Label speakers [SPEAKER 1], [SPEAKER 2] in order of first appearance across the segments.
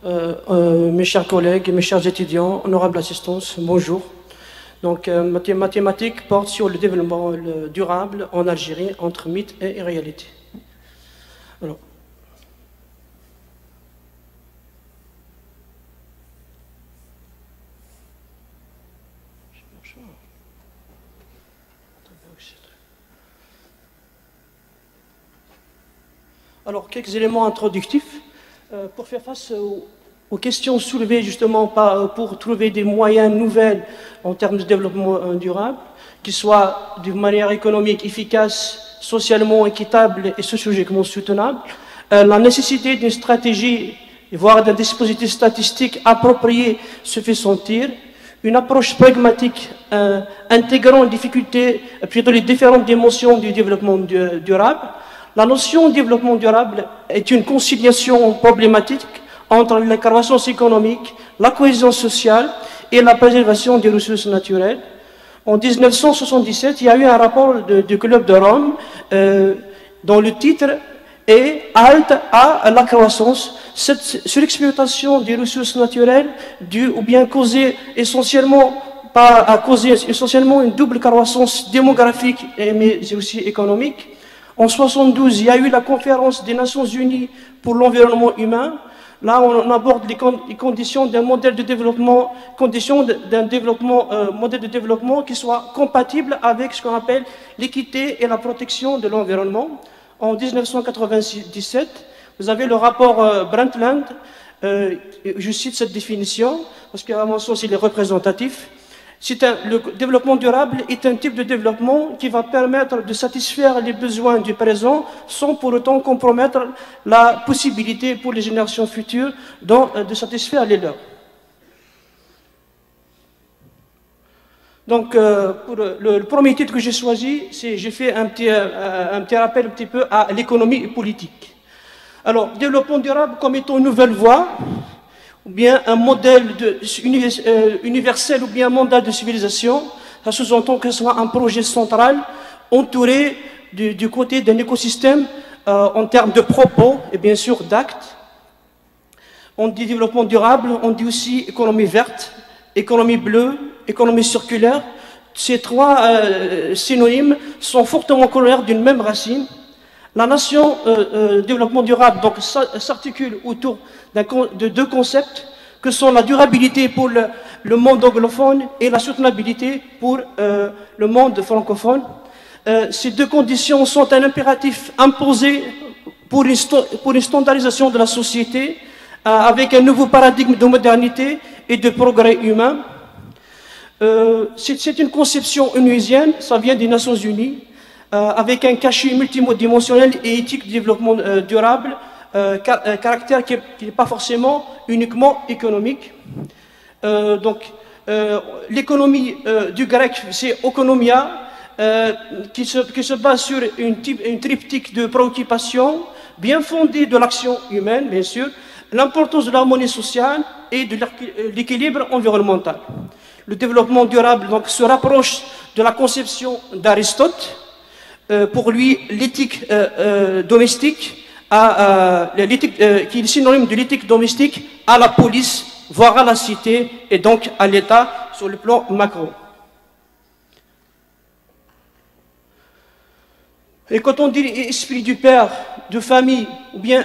[SPEAKER 1] Mes chers collègues, mes chers étudiants, honorable assistance, bonjour. Donc, mathématiques porte sur le développement durable en Algérie entre mythe et réalité. Alors. Alors, quelques éléments introductifs pour faire face aux questions soulevées justement pour trouver des moyens nouvelles en termes de développement durable, qui soient d'une manière économique efficace, socialement équitable et sociologiquement soutenable. La nécessité d'une stratégie, voire d'un dispositif statistique approprié se fait sentir. Une approche pragmatique intégrant les différentes dimensions du développement durable. La notion de développement durable est une conciliation problématique entre la croissance économique, la cohésion sociale et la préservation des ressources naturelles. En 1977, il y a eu un rapport du Club de Rome dont le titre est « Halte à la croissance ». Cette surexploitation des ressources naturelles due ou bien causée essentiellement une double croissance démographique mais aussi économique. En 1972, il y a eu la conférence des Nations Unies pour l'environnement humain. Là, on aborde les conditions d'un modèle de développement, modèle de développement qui soit compatible avec ce qu'on appelle l'équité et la protection de l'environnement. En 1997, vous avez le rapport Brundtland. Je cite cette définition parce qu'à mon sens, il est représentatif. Le développement durable est un type de développement qui va permettre de satisfaire les besoins du présent sans pour autant compromettre la possibilité pour les générations futures de satisfaire les leurs. Donc, pour le premier titre que j'ai choisi, j'ai fait un petit rappel un petit peu à l'économie politique. Alors, développement durable comme étant une nouvelle voie, ou bien un modèle universel ou bien un mandat de civilisation, ça sous-entend que ce soit un projet central entouré du côté d'un écosystème en termes de propos et bien sûr d'actes. On dit développement durable, on dit aussi économie verte, économie bleue, économie circulaire. Ces trois synonymes sont fortement corollaires d'une même racine. La notion développement durable s'articule autour de deux concepts que sont la durabilité pour le monde anglophone et la soutenabilité pour le monde francophone. Ces deux conditions sont un impératif imposé pour une standardisation de la société avec un nouveau paradigme de modernité et de progrès humain. C'est une conception onusienne, ça vient des Nations Unies, avec un cachet multidimensionnel et éthique de développement durable, caractère qui n'est pas forcément uniquement économique. L'économie du grec, c'est oikonomia, qui se base sur une triptyque de préoccupations bien fondée de l'action humaine, bien sûr, l'importance de l'harmonie sociale et de l'équilibre environnemental. Le développement durable se rapproche de la conception d'Aristote. Pour lui, l'éthique domestique, qui est synonyme de l'éthique domestique, à la police, voire à la cité, et donc à l'État sur le plan macro. Et quand on dit esprit du père de famille, ou bien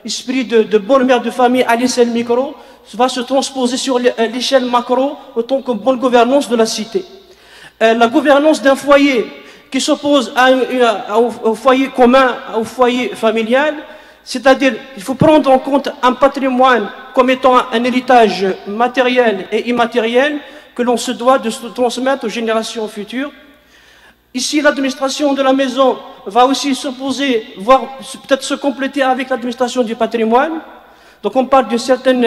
[SPEAKER 1] esprit de bonne mère de famille à l'échelle micro, ça va se transposer sur l'échelle macro autant que bonne gouvernance de la cité. La gouvernance d'un foyer qui s'oppose au foyer commun, au foyer familial, c'est-à-dire il faut prendre en compte un patrimoine comme étant un héritage matériel et immatériel que l'on se doit de transmettre aux générations futures. Ici, l'administration de la maison va aussi s'opposer, voire peut-être se compléter avec l'administration du patrimoine. Donc on parle d'une certaine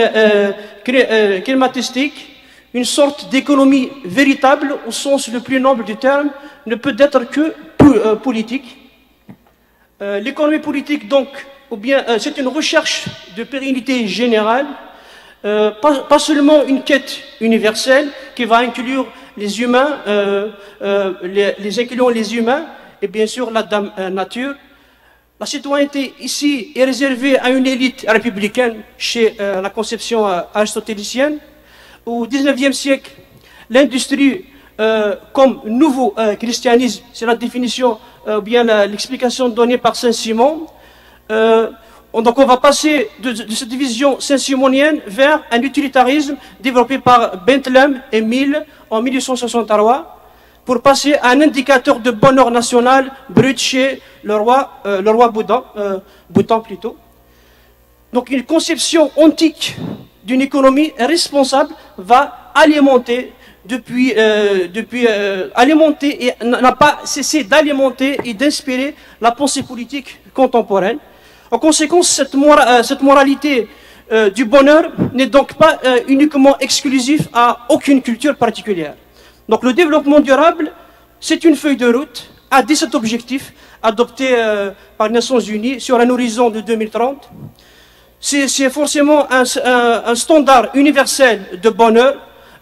[SPEAKER 1] climatistique. Une sorte d'économie véritable, au sens le plus noble du terme, ne peut être que politique. L'économie politique, donc, c'est une recherche de pérennité générale, pas seulement une quête universelle qui va inclure les humains, incluant les humains, et bien sûr la nature. La citoyenneté ici est réservée à une élite républicaine chez la conception aristotélicienne. Au XIXe siècle, l'industrie comme nouveau christianisme, c'est la définition ou bien l'explication donnée par Saint-Simon. Donc on va passer de cette vision saint-simonienne vers un utilitarisme développé par Bentham et Mill en 1863 pour passer à un indicateur de bonheur national brut chez le roi Bhoutan plutôt. Donc une conception antique d'une économie responsable va alimenter alimenter et n'a pas cessé d'alimenter et d'inspirer la pensée politique contemporaine. En conséquence, cette moralité du bonheur n'est donc pas uniquement exclusive à aucune culture particulière. Donc le développement durable, c'est une feuille de route à 17 objectifs adoptés par les Nations Unies sur un horizon de 2030. C'est forcément un standard universel de bonheur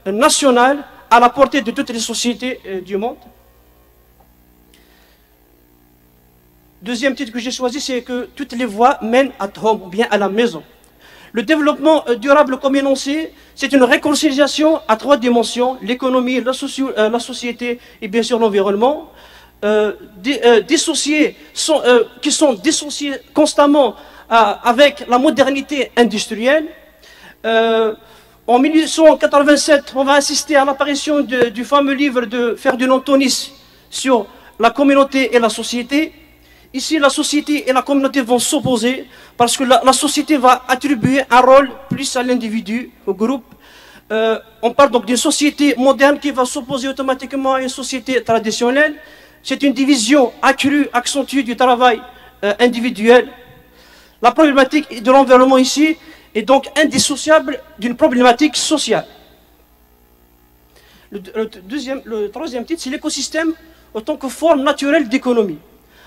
[SPEAKER 1] national à la portée de toutes les sociétés du monde. Deuxième titre que j'ai choisi, c'est que toutes les voies mènent à home, ou bien à la maison. Le développement durable, comme énoncé, c'est une réconciliation à 3 dimensions, l'économie, la société et bien sûr l'environnement, qui sont dissociés constamment avec la modernité industrielle. En 1887, on va assister à l'apparition du fameux livre de Ferdinand Tonis sur la communauté et la société. Ici, la société et la communauté vont s'opposer parce que la société va attribuer un rôle plus à l'individu, au groupe. On parle donc d'une société moderne qui va s'opposer automatiquement à une société traditionnelle. C'est une division accrue, accentuée du travail individuel. La problématique de l'environnement ici est donc indissociable d'une problématique sociale. Le troisième titre, c'est l'écosystème en tant que forme naturelle d'économie.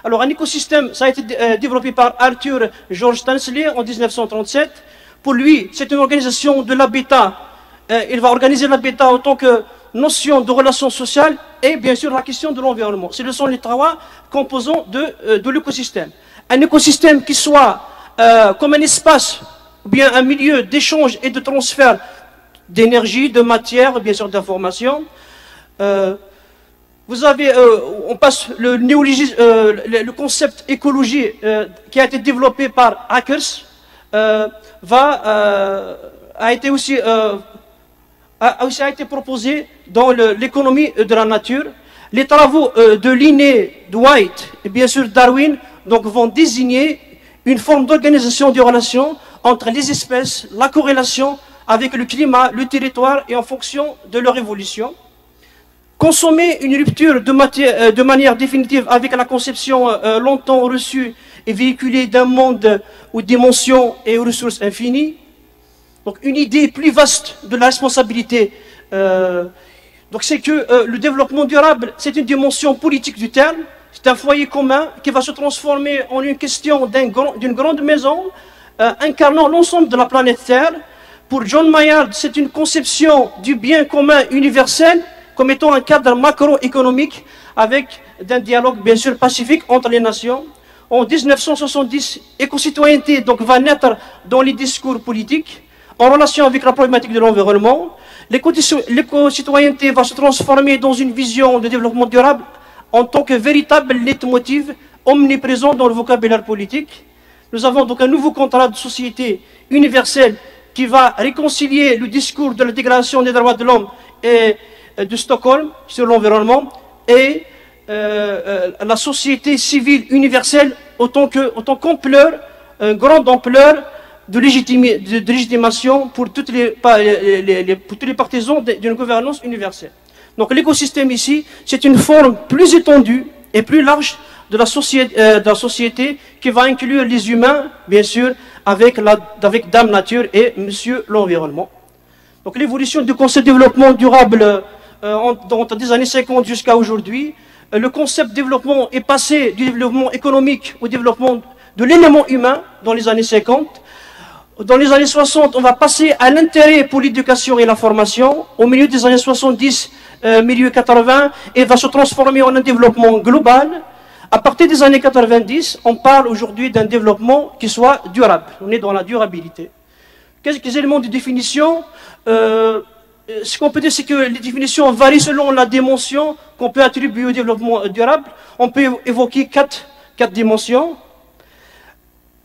[SPEAKER 1] Alors, un écosystème, ça a été développé par Arthur George Stanley en 1937. Pour lui, c'est une organisation de l'habitat. Il va organiser l'habitat en tant que notion de relation sociale et bien sûr la question de l'environnement. Ce sont les 3 composants de l'écosystème. Un écosystème qui soit comme un espace ou bien un milieu d'échange et de transfert d'énergie, de matière, bien sûr d'information. Vous avez, on passe le concept écologie qui a été développé par Hackers a été proposé dans l'économie de la nature. Les travaux de Linné, Dwight et bien sûr Darwin donc, vont désigner une forme d'organisation des relations entre les espèces, la corrélation avec le climat, le territoire et en fonction de leur évolution. Consommer une rupture de manière définitive avec la conception longtemps reçue et véhiculée d'un monde aux dimensions et aux ressources infinies. Donc une idée plus vaste de la responsabilité. Donc c'est que le développement durable, c'est une dimension politique du terme. C'est un foyer commun qui va se transformer en une question d'une grande maison incarnant l'ensemble de la planète Terre. Pour John Maynard, c'est une conception du bien commun universel comme étant un cadre macroéconomique avec un dialogue bien sûr pacifique entre les nations. En 1970, éco-citoyenneté donc va naître dans les discours politiques en relation avec la problématique de l'environnement. L'éco-citoyenneté va se transformer dans une vision de développement durable en tant que véritable leitmotiv omniprésent dans le vocabulaire politique. Nous avons donc un nouveau contrat de société universel qui va réconcilier le discours de la Déclaration des droits de l'homme et de Stockholm sur l'environnement et la société civile universelle autant qu'ampleur, grande ampleur de légitimation pour tous les partisans d'une gouvernance universelle. Donc l'écosystème ici, c'est une forme plus étendue et plus large de la société qui va inclure les humains, bien sûr, avec Dame Nature et Monsieur l'environnement. Donc l'évolution du concept de développement durable dans les années 50 jusqu'à aujourd'hui, le concept de développement est passé du développement économique au développement de l'élément humain dans les années 50. Dans les années 60, on va passer à l'intérêt pour l'éducation et la formation. Au milieu des années 70, milieu 80, et va se transformer en un développement global À partir des années 90, on parle aujourd'hui d'un développement qui soit durable. On est dans la durabilité. Quelques éléments de définition. Ce qu'on peut dire, c'est que les définitions varient selon la dimension qu'on peut attribuer au développement durable. On peut évoquer quatre dimensions.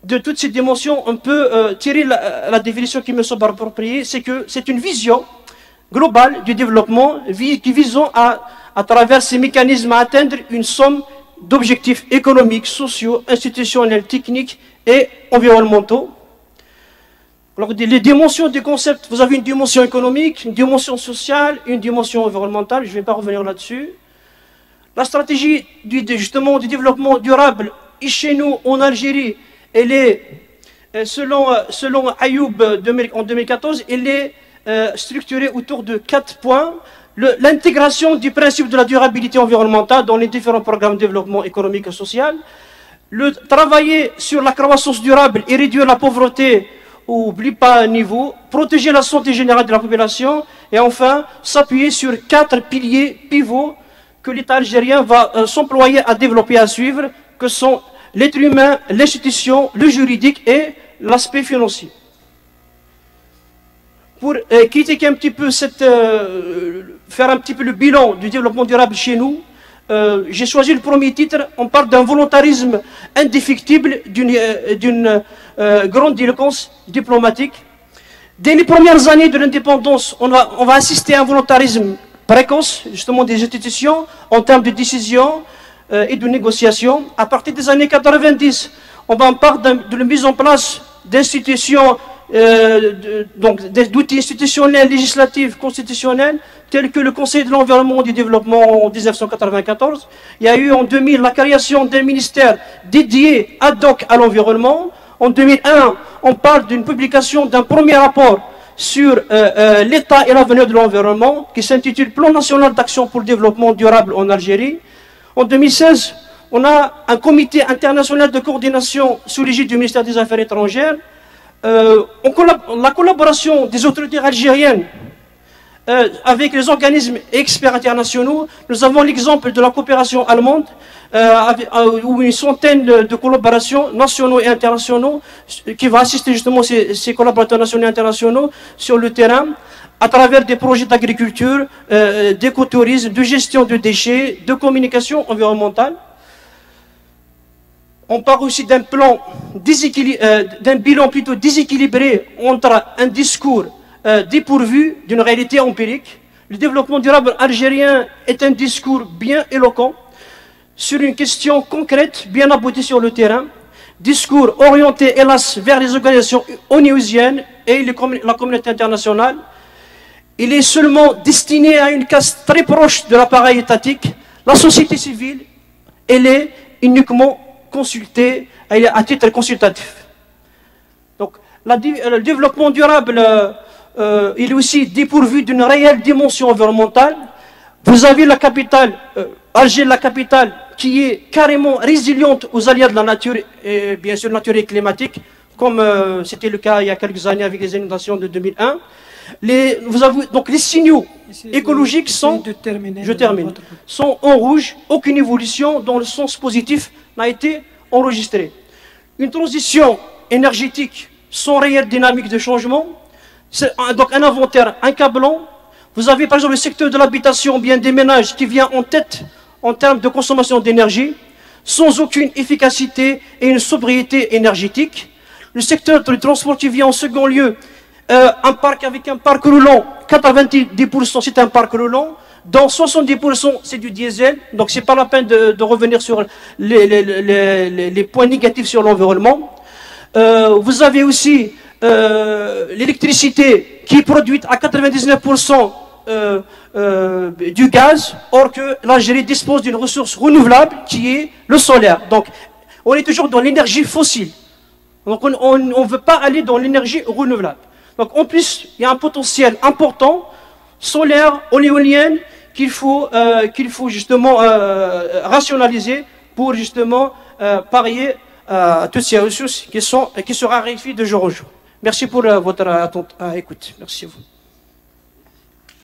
[SPEAKER 1] De toutes ces dimensions, on peut tirer la définition qui me semble appropriée, c'est que c'est une vision globale du développement qui visant à travers ces mécanismes à atteindre une somme d'objectifs économiques, sociaux, institutionnels, techniques et environnementaux. Alors, les dimensions du concept, vous avez une dimension économique, une dimension sociale, une dimension environnementale, je ne vais pas revenir là-dessus. La stratégie justement du développement durable, et chez nous, en Algérie, elle est, selon Ayoub en 2014, elle est structurée autour de 4 points. L'intégration du principe de la durabilité environnementale dans les différents programmes de développement économique et social. Travailler sur la croissance durable et réduire la pauvreté au plus bas niveau. Protéger la santé générale de la population. Et enfin, s'appuyer sur 4 piliers pivots que l'État algérien va s'employer à développer, à suivre, que sont l'être humain, l'institution, le juridique et l'aspect financier. Pour critiquer un petit peu faire un petit peu le bilan du développement durable chez nous, j'ai choisi le premier titre. On parle d'un volontarisme indéfectible, d'une grande éloquence diplomatique. Dès les premières années de l'indépendance, on va assister à un volontarisme précoce, justement des institutions, en termes de décision et de négociation. À partir des années 90, on parle de la mise en place d'institutions, d'outils institutionnels, législatifs, constitutionnels, tels que le Conseil de l'environnement et du développement en 1994. Il y a eu en 2000 la création d'un ministère dédié ad hoc à l'environnement. En 2001, on parle d'une publication d'un premier rapport sur l'état et l'avenir de l'environnement qui s'intitule Plan national d'action pour le développement durable en Algérie. En 2016, on a un comité international de coordination sous l'égide du ministère des Affaires étrangères. La collaboration des autorités algériennes avec les organismes et experts internationaux. Nous avons l'exemple de la coopération allemande, où une centaine de collaborations nationaux et internationaux qui va assister justement ces collaborateurs nationaux et internationaux sur le terrain à travers des projets d'agriculture, d'écotourisme, de gestion de déchets, de communication environnementale. On parle aussi d'un bilan plutôt déséquilibré entre un discours dépourvu d'une réalité empirique. Le développement durable algérien est un discours bien éloquent sur une question concrète, bien aboutie sur le terrain. Discours orienté, hélas, vers les organisations onusiennes et la communauté internationale. Il est seulement destiné à une caste très proche de l'appareil étatique. La société civile, elle est uniquement consultée à titre consultatif. Donc, le développement durable, il est aussi dépourvu d'une réelle dimension environnementale. Vous avez la capitale, Alger, la capitale, qui est carrément résiliente aux aléas de la nature, et bien sûr naturelle et climatique, comme c'était le cas il y a quelques années avec les inondations de 2001. Donc les signaux écologiques sont en rouge. Aucune évolution dans le sens positif n'a été enregistrée. Une transition énergétique sans réelle dynamique de changement. Donc un inventaire accablant. Vous avez par exemple le secteur de l'habitation, bien des ménages, qui vient en tête en termes de consommation d'énergie, sans aucune efficacité et une sobriété énergétique. Le secteur du transport qui vient en second lieu, avec un parc roulant, 90% c'est un parc roulant, dont 70% c'est du diesel, donc c'est pas la peine de revenir sur les points négatifs sur l'environnement. Vous avez aussi l'électricité qui est produite à 99% du gaz, or que l'Algérie dispose d'une ressource renouvelable qui est le solaire. Donc on est toujours dans l'énergie fossile. Donc on ne veut pas aller dans l'énergie renouvelable. Donc en plus, il y a un potentiel important, solaire, éolienne, qu'il faut justement rationaliser pour justement parier à toutes ces ressources qui se raréfient de jour en jour. Merci pour votre écoute. Merci à vous.